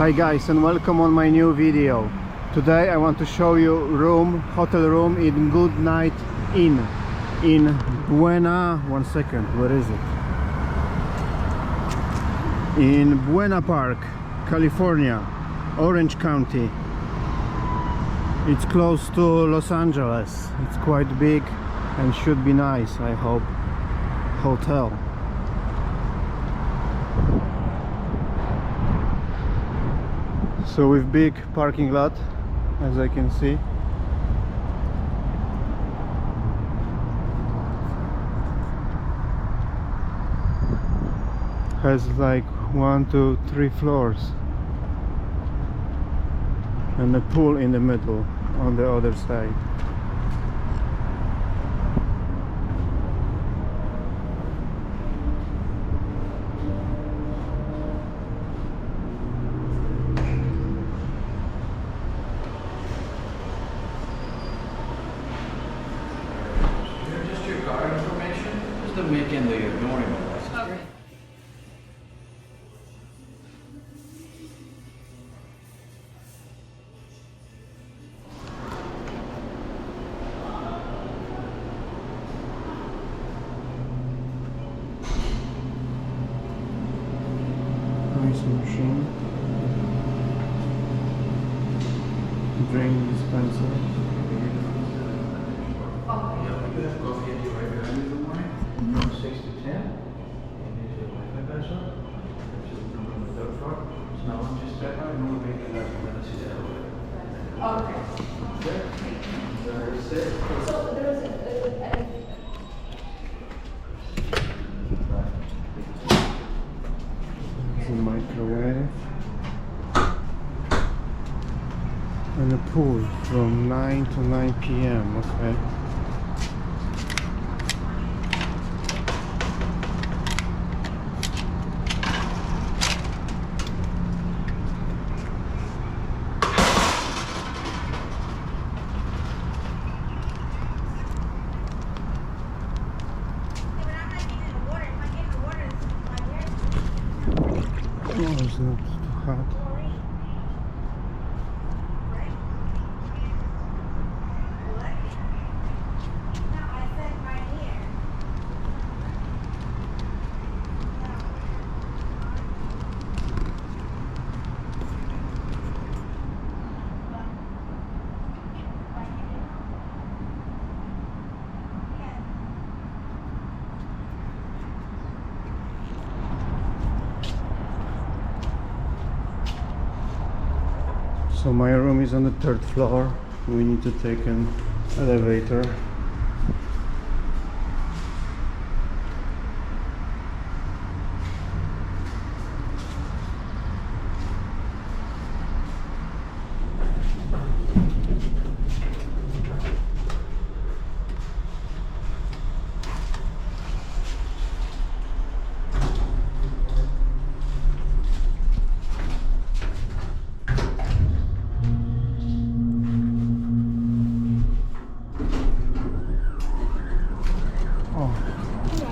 Hi guys, and welcome on my new video. Today I want to show you hotel room in Good Nite Inn in Buena. One second, where is it? In Buena Park, California, Orange County. It's close to Los Angeles. It's quite big and should be nice, I hope. Hotel. So with big parking lot, as I can see. Has like 1, 2, 3 floors. And a pool in the middle on the other side. Just your card information, just to make in the ignoring of us. Okay. Nice machine. Drink dispenser. You have coffee at your right behind you in the morning, from 6 to 10. And there's your Wi-Fi password. There's your number on the third floor. So now I'm just step out and we'll make a last minute to the elevator. Okay. Okay? That's it. So there was It's a microwave. And a pool from 9 to 9 p.m. Okay. Oh, it's not too hot. So my room is on the 3rd floor. We need to take an elevator.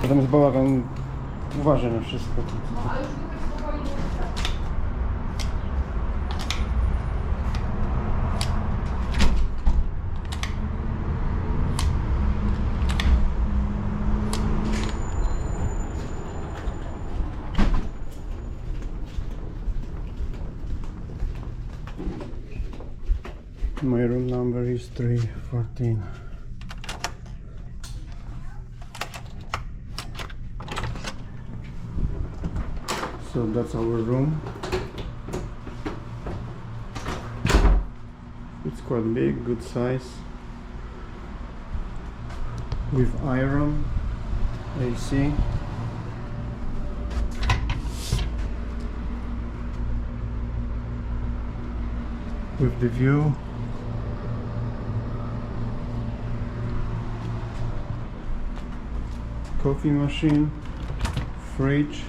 Potem jest bałagan, uważaj na wszystko. My room number is 314. So that's our room. It's quite big, good size. With iron, AC. With the view. Coffee machine, fridge.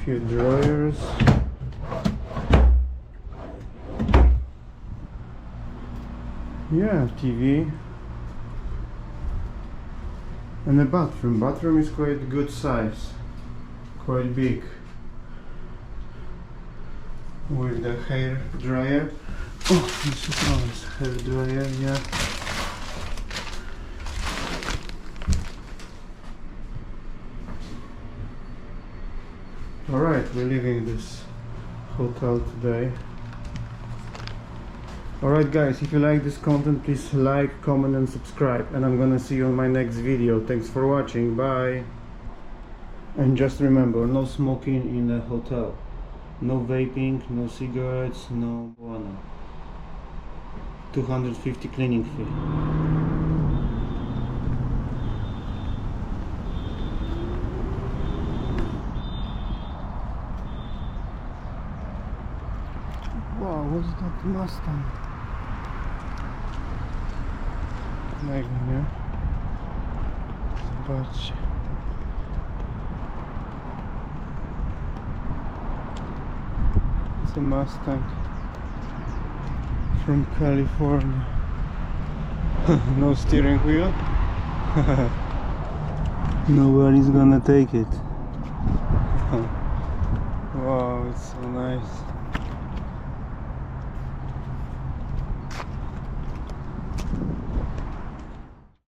Few drawers, yeah, TV, and the bathroom. Bathroom is quite good size, quite big. with the hair dryer. Oh, this is nice. Hair dryer, yeah. Alright, we're leaving this hotel today. Alright guys, if you like this content, please like, comment and subscribe, and I'm gonna see you on my next video. Thanks for watching, bye! And just remember, no smoking in the hotel, no vaping, no cigarettes, no Buena. 250 cleaning fee. Wow, what's that Mustang? Mega, nie? Zobaczcie. It's a Mustang from California. No steering wheel. Nobody's gonna take it. Wow, it's so nice.